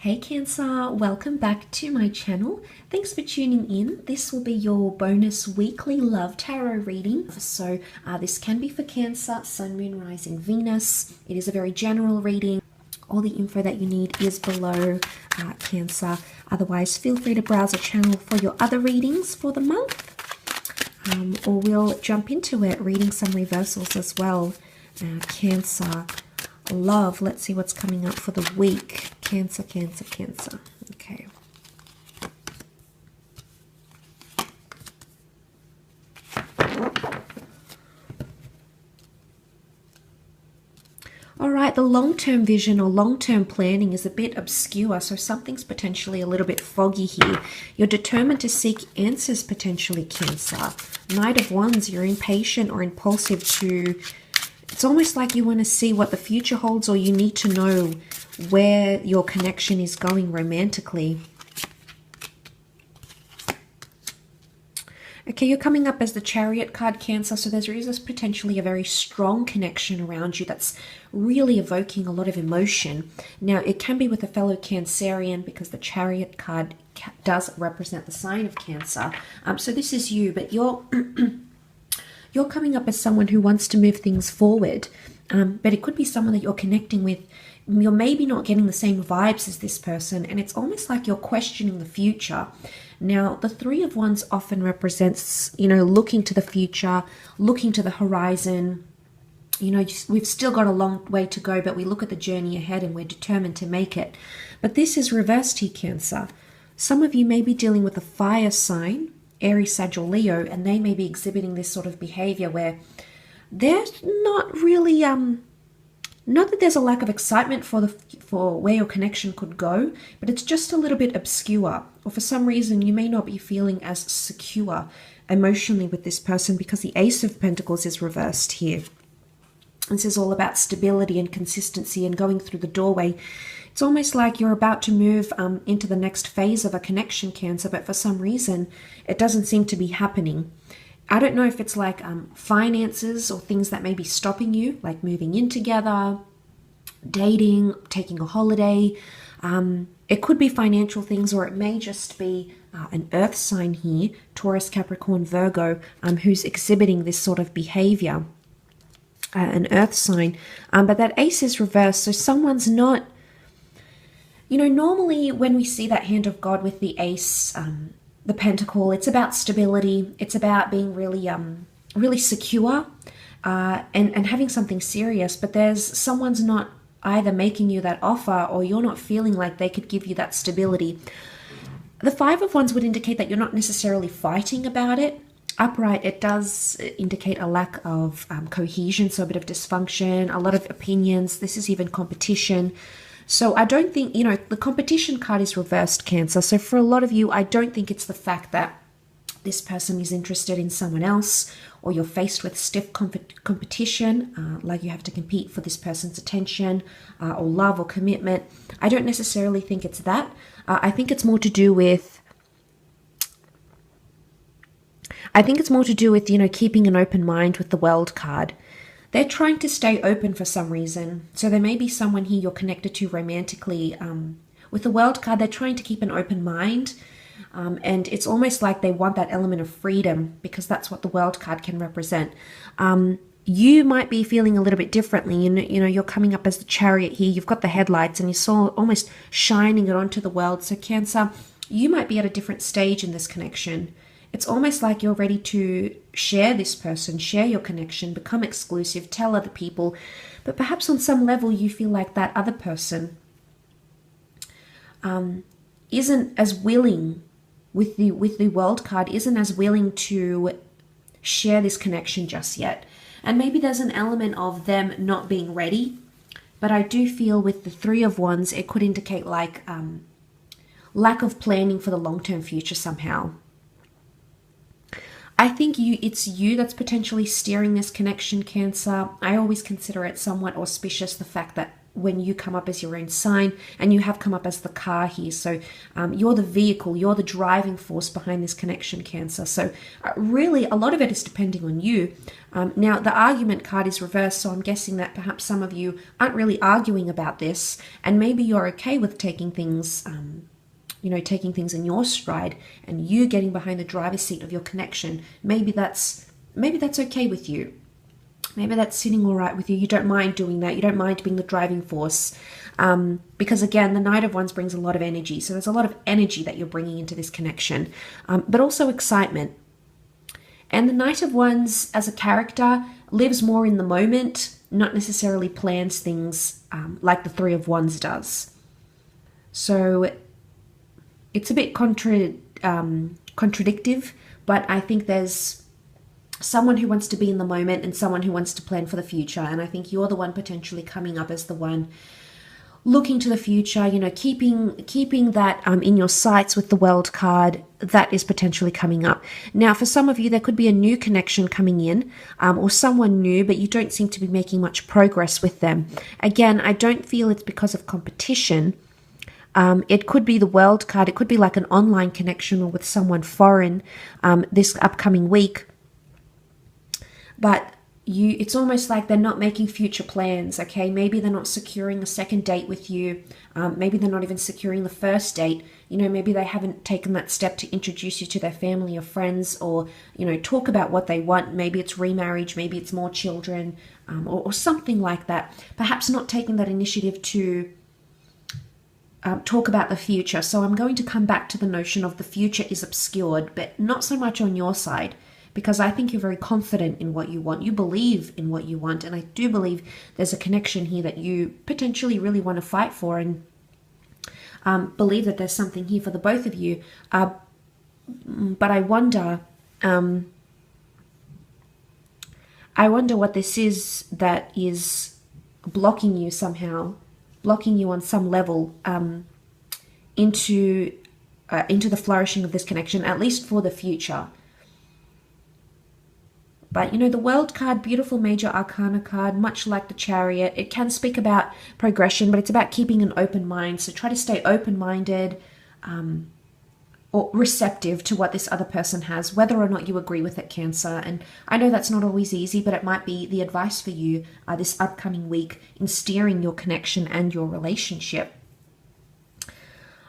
Hey Cancer, welcome back to my channel. Thanks for tuning in. This will be your bonus weekly love tarot reading. So this can be for Cancer, Sun, Moon, Rising, Venus. It is a very general reading. All the info that you need is below, Cancer. Otherwise, feel free to browse the channel for your other readings for the month. Or we'll jump into it, reading some reversals as well. Cancer. Love. Let's see what's coming up for the week. Cancer, Cancer, Cancer. Okay. All right, the long-term vision or long-term planning is a bit obscure, so something's potentially a little bit foggy here. You're determined to seek answers potentially, Cancer. Knight of Wands, you're impatient or impulsive to... It's almost like you want to see what the future holds, or you need to know where your connection is going romantically. Okay, you're coming up as the Chariot card, Cancer, so there is potentially a very strong connection around you that's really evoking a lot of emotion. Now, it can be with a fellow Cancerian because the Chariot card does represent the sign of Cancer. So this is you, but you're... You're coming up as someone who wants to move things forward, but it could be someone that you're connecting with. You're maybe not getting the same vibes as this person, and it's almost like you're questioning the future. Now, the Three of Wands often represents, looking to the future, looking to the horizon. We've still got a long way to go, but we look at the journey ahead and we're determined to make it. But this is reversed here, Cancer. Some of you may be dealing with a fire sign, Aries, Sag, or Leo, and they may be exhibiting this sort of behavior where they're not really, not that there's a lack of excitement for where your connection could go, but it's just a little bit obscure, or for some reason you may not be feeling as secure emotionally with this person because the Ace of Pentacles is reversed here. This is all about stability and consistency and going through the doorway. It's almost like you're about to move into the next phase of a connection, Cancer, but for some reason, it doesn't seem to be happening. I don't know if it's like finances or things that may be stopping you, like moving in together, dating, taking a holiday. It could be financial things, or it may just be an earth sign here, Taurus, Capricorn, Virgo, who's exhibiting this sort of behavior, an earth sign. But that ace is reversed, so someone's not... normally when we see that hand of God with the ace, the pentacle, it's about stability. It's about being really, really secure and having something serious. But someone's not either making you that offer, or you're not feeling like they could give you that stability. The Five of Wands would indicate that you're not necessarily fighting about it. Upright, it does indicate a lack of cohesion, so a bit of dysfunction, a lot of opinions. This is even competition. So I don't think, the competition card is reversed, Cancer. So for a lot of you, I don't think it's the fact that this person is interested in someone else, or you're faced with stiff competition, like you have to compete for this person's attention or love or commitment. I don't necessarily think it's that. I think it's more to do with, keeping an open mind with the World card. They're trying to stay open for some reason. So there may be someone here you're connected to romantically. With the World card, they're trying to keep an open mind. And it's almost like they want that element of freedom, because that's what the World card can represent. You might be feeling a little bit differently. You're coming up as the Chariot here. You've got the headlights and you're almost shining it onto the world. So Cancer, you might be at a different stage in this connection. It's almost like you're ready to share this person, share your connection, become exclusive, tell other people. But perhaps on some level you feel like that other person isn't as willing, with the World card, isn't as willing to share this connection just yet. And maybe there's an element of them not being ready. But I do feel with the Three of Wands, it could indicate like lack of planning for the long-term future somehow. I think it's you that's potentially steering this connection, Cancer. I always consider it somewhat auspicious, the fact that when you come up as your own sign, and you have come up as the car here. So you're the vehicle, you're the driving force behind this connection, Cancer. So really a lot of it is depending on you. Now the argument card is reversed, so I'm guessing that perhaps some of you aren't really arguing about this, and maybe you're okay with taking things taking things in your stride and you getting behind the driver's seat of your connection. Maybe that's okay with you. Maybe that's sitting all right with you. You don't mind doing that. You don't mind being the driving force. Because again, the Knight of Wands brings a lot of energy. So there's a lot of energy that you're bringing into this connection, but also excitement. And the Knight of Wands as a character lives more in the moment, not necessarily plans things like the Three of Wands does. So it's a bit contradictive, but I think there's someone who wants to be in the moment and someone who wants to plan for the future. And I think you're the one potentially coming up as the one looking to the future, keeping that in your sights with the World card. That is potentially coming up. Now, for some of you, there could be a new connection coming in, or someone new, but you don't seem to be making much progress with them. Again, I don't feel it's because of competition. It could be the World card. It could be like an online connection or with someone foreign this upcoming week. But it's almost like they're not making future plans, okay? Maybe they're not securing a second date with you. Maybe they're not even securing the first date. Maybe they haven't taken that step to introduce you to their family or friends, or, talk about what they want. Maybe it's remarriage, maybe it's more children, or something like that. Perhaps not taking that initiative to talk about the future. So I'm going to come back to the notion of the future is obscured, but not so much on your side, because I think you're very confident in what you want. You believe in what you want, and I do believe there's a connection here that you potentially really want to fight for, and believe that there's something here for the both of you. But I wonder what this is that is blocking you somehow, blocking you on some level into the flourishing of this connection, at least for the future. But, the World card, beautiful major arcana card, much like the Chariot. It can speak about progression, but it's about keeping an open mind. So try to stay open-minded or receptive to what this other person has, whether or not you agree with it, Cancer. And I know that's not always easy, but it might be the advice for you this upcoming week in steering your connection and your relationship.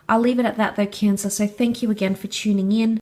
I'll leave it at that though, Cancer. So thank you again for tuning in.